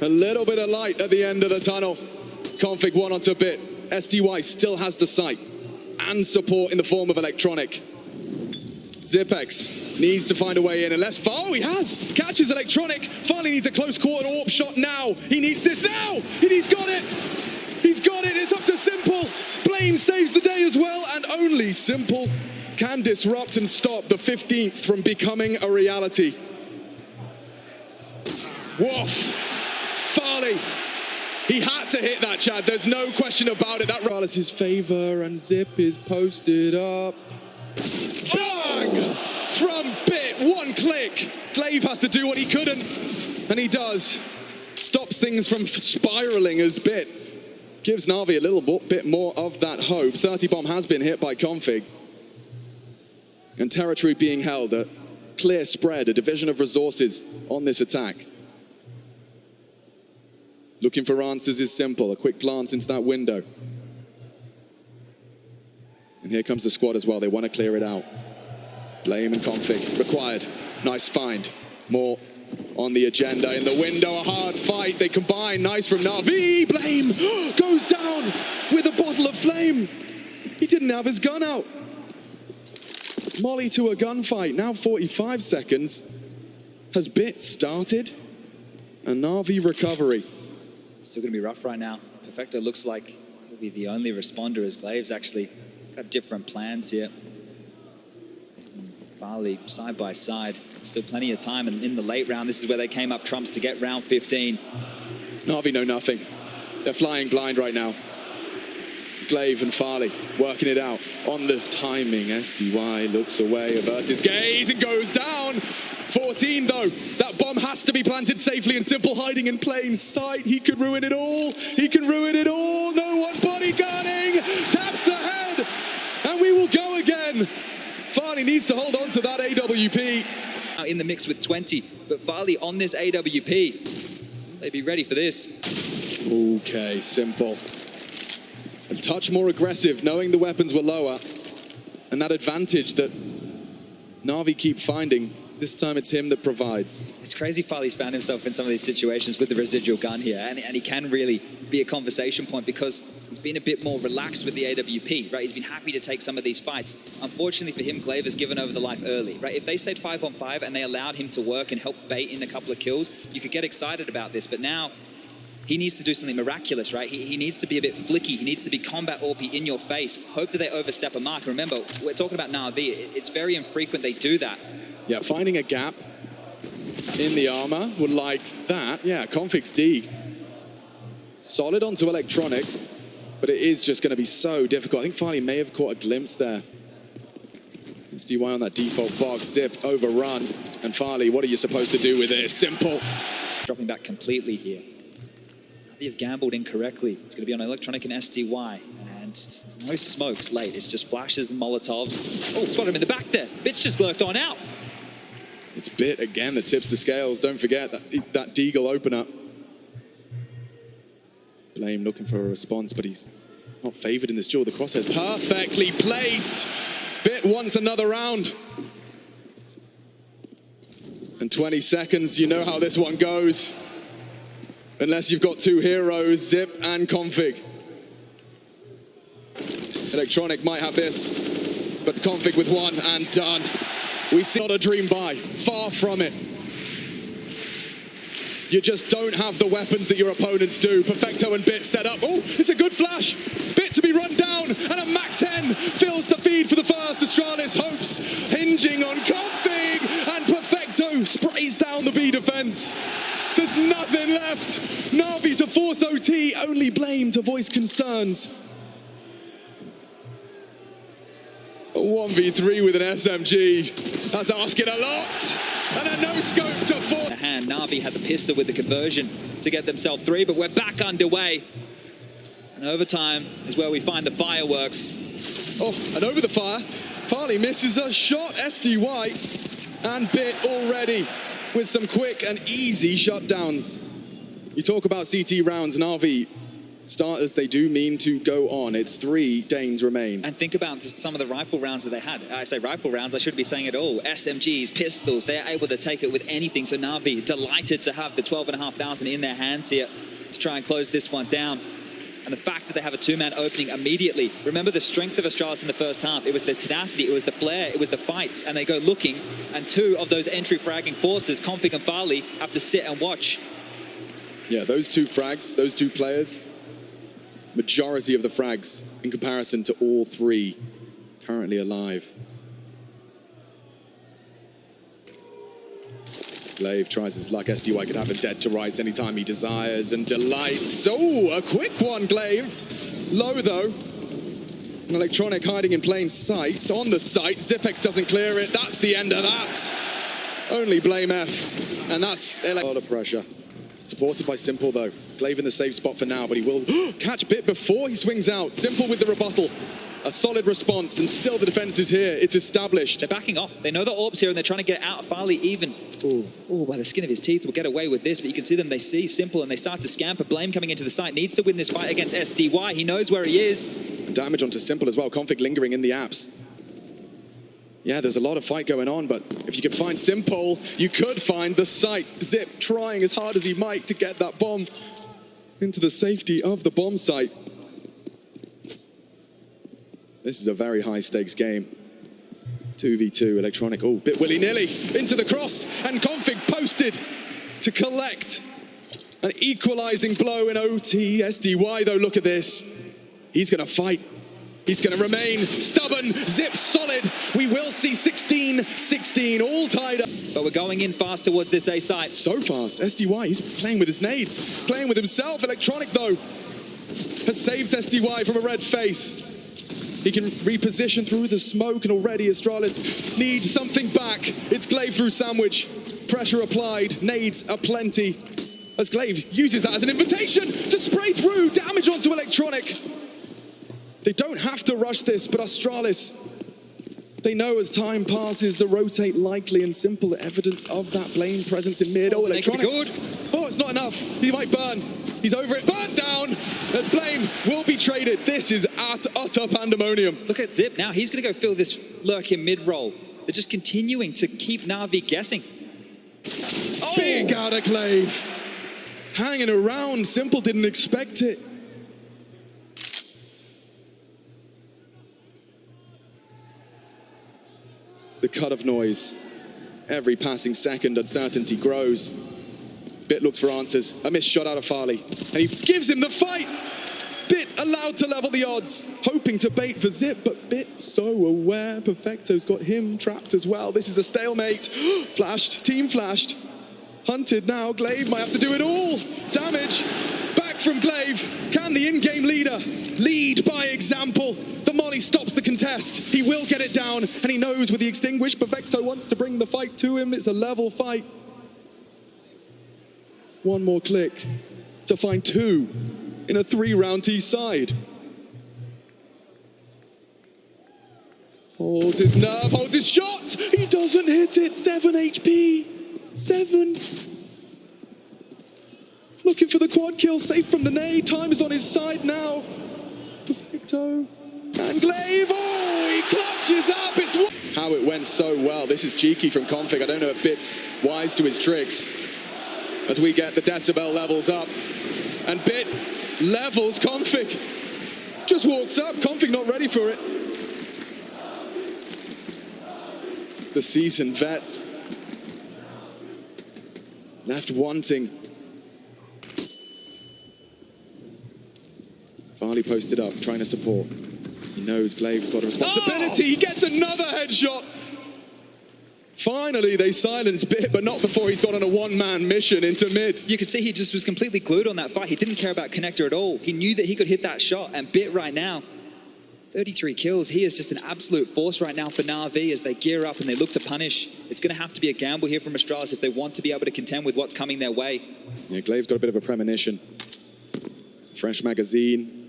A little bit of light at the end of the tunnel. Config one onto Bit. SDY still has the sight and support in the form of Electronic. Zipex needs to find a way in, unless... Oh, he has! Catches Electronic. Finally needs a close quarter AWP shot now. He needs this now! He's got it! He's got it! It's up to Simple! Blame saves the day as well, and only Simple can disrupt and stop the 15th from becoming a reality. Woof! Farley He had to hit that, Chad. There's no question about it. That Astralis his favor, and Zip is posted up. Bang! From Bit, one click. Glaive has to do what he couldn't, and he does. Stops things from spiraling as Bit gives Navi a little bit more of that hope. 30 bomb has been hit by Config. And territory being held, a clear spread, a division of resources on this attack. Looking for answers is simple, a quick glance into that window. And here comes the squad as well, they want to clear it out. Blame and Config required. Nice find. More on the agenda in the window, a hard fight. They combine, nice from Navi. Blame goes down with a bottle of flame. He didn't have his gun out. Molly to a gunfight, now 45 seconds. Has Bit started? A Navi recovery. Still going to be rough right now. Perfecto looks like he'll be the only responder as Glaive's actually got different plans here. Farley side by side, still plenty of time, and in the late round, this is where they came up trumps to get round 15. Navi know nothing. They're flying blind right now. Glaive and Farley working it out on the timing. SDY looks away, averts his gaze and goes down. 14 though, that bomb has to be planted safely and Simple hiding in plain sight. He could ruin it all. He can ruin it all. No one bodyguarding. Taps the head and we will go again. Farley needs to hold on to that AWP. Now in the mix with 20, but Farley on this AWP. They'd be ready for this. Okay, Simple. A touch more aggressive, knowing the weapons were lower. And that advantage that Navi keep finding, this time it's him that provides. It's crazy Farley's found himself in some of these situations with the residual gun here, and he can really be a conversation point because he's been a bit more relaxed with the AWP, right? He's been happy to take some of these fights. Unfortunately for him, Glaive has given over the life early, right? If they stayed 5-on-5 and they allowed him to work and help bait in a couple of kills, you could get excited about this, but now he needs to do something miraculous, right? He needs to be a bit flicky. He needs to be combat OP in your face. Hope that they overstep a mark. Remember, we're talking about Navi. It's very infrequent they do that. Yeah, finding a gap in the armor would like that. Yeah, Config's D. Solid onto Electronic, but it is just going to be so difficult. I think Farley may have caught a glimpse there. SDY on that default box. Zip overrun. And Farley, what are you supposed to do with it? Simple. Dropping back completely here. They've gambled incorrectly. It's going to be on Electronic and SDY. And there's no smokes late. It's just flashes and Molotovs. Oh, spotted him in the back there. Bit's just lurked on out. It's Bit again that tips the scales. Don't forget that Deagle opener. Blame looking for a response, but he's not favored in this duel. The crosshairs perfectly placed. Bit wants another round. And 20 seconds, you know how this one goes. Unless you've got two heroes, Zip and Config. Electronic might have this, but Config with one and done. We see not a dream buy, far from it. You just don't have the weapons that your opponents do. Perfecto and Bit set up. Oh, it's a good flash. Bit to be run down, and a MAC-10 fills the feed for the first. Astralis hopes hinging on Config, and Perfecto sprays down the B defense. There's nothing left. Navi to force OT, only Blame to voice concerns. A 1v3 with an SMG. That's asking a lot. And a no-scope to force. Navi had the pistol with the conversion to get themselves 3, but we're back underway. And overtime is where we find the fireworks. Oh, and over the fire, Farley misses a shot. SDY and Bit already with some quick and easy shutdowns. You talk about CT rounds, Navi start as they do mean to go on. It's 3 Danes remain. And think about some of the rifle rounds that they had. I say rifle rounds, I shouldn't be saying it all. SMGs, pistols, they're able to take it with anything. So Navi, delighted to have the 12,500 in their hands here to try and close this one down. And the fact that they have a 2-man opening immediately. Remember the strength of Astralis in the first half. It was the tenacity, it was the flair, it was the fights. And they go looking, and 2 of those entry fragging forces, Config and Farley, have to sit and watch. Yeah, those 2 frags, those 2 players, majority of the frags in comparison to all 3 currently alive. Glaive tries his luck. SDY could have a dead to rights anytime he desires and delights. Oh, a quick one, Glaive. Low, though. Electronic hiding in plain sight. On the site, Zipex doesn't clear it. That's the end of that. Only blame F. And that's a lot of pressure. Supported by Simple, though. Glaive in the safe spot for now, but he will catch Bit before he swings out. Simple with the rebuttal. A solid response, and still the defense is here. It's established. They're backing off. They know the Orb's here, and they're trying to get out of Farley even. Oh, by the skin of his teeth, will get away with this, but you can see them. They see Simple, and they start to scamper. Blame coming into the site. Needs to win this fight against SDY. He knows where he is. And damage onto Simple as well. Config lingering in the apps. Yeah, there's a lot of fight going on, but if you could find Simple, you could find the site. Zip trying as hard as he might to get that bomb into the safety of the bomb site. This is a very high-stakes game. 2v2, Electronic, oh, bit willy-nilly, into the cross, and Config posted to collect an equalizing blow in OT. SDY, though, look at this. He's gonna fight. He's gonna remain stubborn. Zip solid. We will see 16-16, all tied up. But we're going in fast towards this A site. So fast, SDY, he's playing with his nades, playing with himself. Electronic, though, has saved SDY from a red face. He can reposition through the smoke, and already Astralis needs something back. It's Glaive through sandwich. Pressure applied, nades aplenty. As Glaive uses that as an invitation to spray through, damage onto Electronic. They don't have to rush this, but Astralis, they know as time passes, the rotate likely and Simple evidence of that blame presence in mid. Oh, Electronic. Oh, it's not enough. He might burn. He's over it. Burn down. As blame will be traded. This is utter pandemonium. Look at Zip now. He's going to go fill this lurk in mid-roll. They're just continuing to keep Navi guessing. Oh. Big out of Glaive. Hanging around. Simple didn't expect it. The cut of noise. Every passing second, uncertainty grows. Bit looks for answers. A missed shot out of Farley. And he gives him the fight. Bit allowed to level the odds. Hoping to bait for Zip, but Bit so aware. Perfecto's got him trapped as well. This is a stalemate. Flashed. Team flashed. Hunted now. Glaive might have to do it all. Damage. Back from Glaive. Can the in-game leader lead by example? The Molly stops the contest. He will get it down. And he knows with the extinguish, Perfecto wants to bring the fight to him. It's a level fight. One more click to find two in a 3-round T side. Holds his nerve, holds his shot. He doesn't hit it. 7 HP. 7. Looking for the quad kill, safe from the nade. Time is on his side now. Perfecto. And Glaive, oh, he clutches up. It's how it went so well. This is cheeky from Config. I don't know if Bit's wise to his tricks. As we get the decibel levels up. And Bit levels Config. Just walks up. Config not ready for it. The seasoned vets left wanting. Farley posted up, trying to support. He knows Glaive's got a responsibility. He gets another headshot. Finally, they silence Bit, but not before he's gone on a one-man mission into mid. You could see he just was completely glued on that fight. He didn't care about Connector at all. He knew that he could hit that shot, and Bit right now, 33 kills. He is just an absolute force right now for Navi as they gear up and they look to punish. It's going to have to be a gamble here from Astralis if they want to be able to contend with what's coming their way. Yeah, Glaive's got a bit of a premonition. Fresh magazine.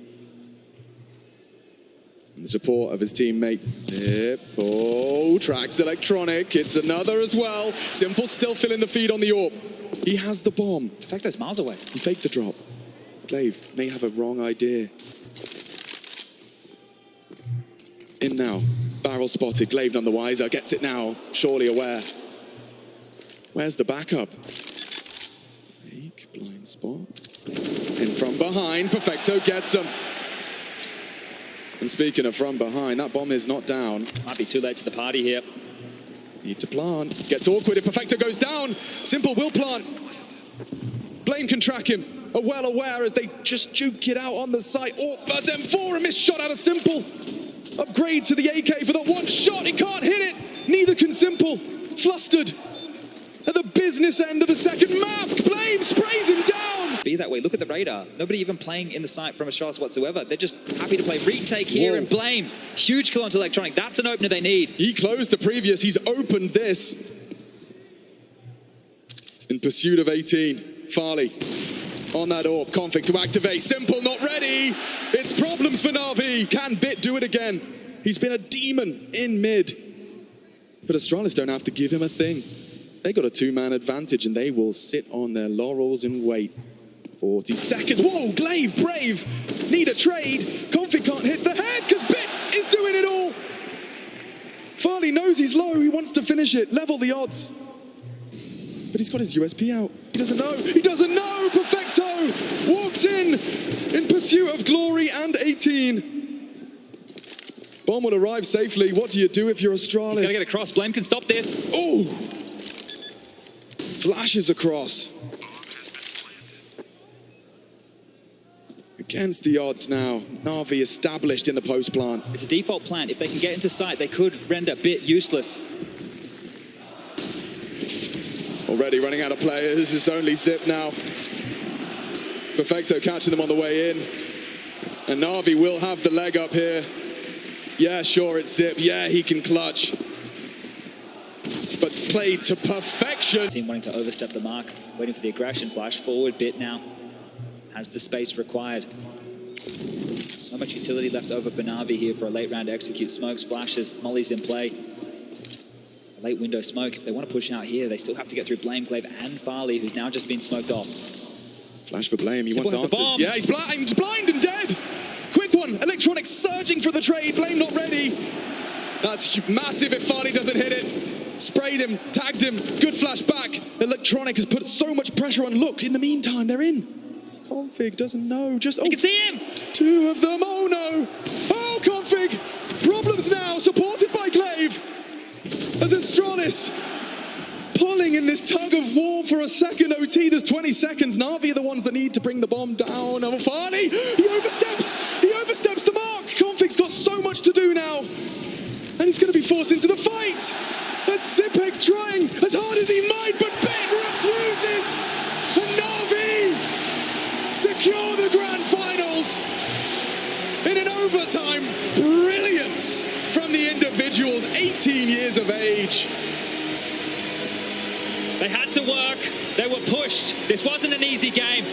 And the support of his teammates. Zip. Oh, tracks Electronic. It's another as well. Simple still filling the feed on the AWP. He has the bomb. Perfecto's miles away. He faked the drop. Glaive may have a wrong idea. In now. Barrel spotted. Glaive none the wiser. Gets it now. Surely aware. Where's the backup? Fake. Blind spot. In from behind. Perfecto gets him. And speaking of from behind, that bomb is not down. Might be too late to the party here. Need to plant. Gets awkward if Perfecto goes down. Simple will plant. Blame can track him. Are well aware as they just juke it out on the site. Oh, that's M4, a missed shot out of Simple. Upgrade to the AK for the one shot. He can't hit it. Neither can Simple. Flustered. at the business end of the second map. Blame sprays him down. Be that way. Look at the radar. Nobody even playing in the site from Astralis whatsoever. They're just happy to play retake here. Whoa. And Blame. Huge kill onto Electronic. That's an opener they need. He closed the previous. He's opened this. In pursuit of 18. Farley on that AWP. Config to activate. Simple, not ready. It's problems for Navi. Can Bit do it again? He's been a demon in mid. But Astralis don't have to give him a thing. They got a two-man advantage and they will sit on their laurels and wait. 40 seconds. Whoa, Glaive, Brave. Need a trade. Config can't hit the head because Bit is doing it all. Farley knows he's low. He wants to finish it. Level the odds. But he's got his USP out. He doesn't know. He doesn't know. Perfecto walks in pursuit of glory and 18. Bomb will arrive safely. What do you do if you're Astralis? He's got to get across. Blame can stop this. Oh! Flashes across. Against the odds now. Navi established in the post plant. It's a default plant. If they can get into sight, they could render Bit useless. Already running out of players. It's only Zip now. Perfecto catching them on the way in. And Navi will have the leg up here. Yeah, sure, it's Zip. Yeah, he can clutch. But played to perfection. Team wanting to overstep the mark, waiting for the aggression flash. Forward Bit now has the space required. So much utility left over for Navi here for a late round execute. Smokes, flashes, Molly's in play. A late window smoke. If they want to push out here, they still have to get through Blame, Glaive, and Farley, who's now just been smoked off. Flash for Blame. He Simple wants has the answers. bomb. Yeah, he's blind and dead. Quick one. Electronic surging for the trade. Blame not ready. That's massive if Farley doesn't hit it. Sprayed him, tagged him. Good flash back. Electronic has put so much pressure on. Look, in the meantime, they're in. Config doesn't know. Just You can see him. two of them. Oh no. Oh, Config. Problems now. Supported by Glaive. As Astralis pulling in this tug of war for a second OT. There's 20 seconds. Navi are the ones that need to bring the bomb down. Oh, Farley, he oversteps the mark. Config's got so much to do now. And he's going to be forced into the fight. That's Zipex trying as hard as he might, but Bit refuses. And Navi secure the grand finals in an overtime brilliance from the individuals, 18 years of age. They had to work. They were pushed. This wasn't an easy game.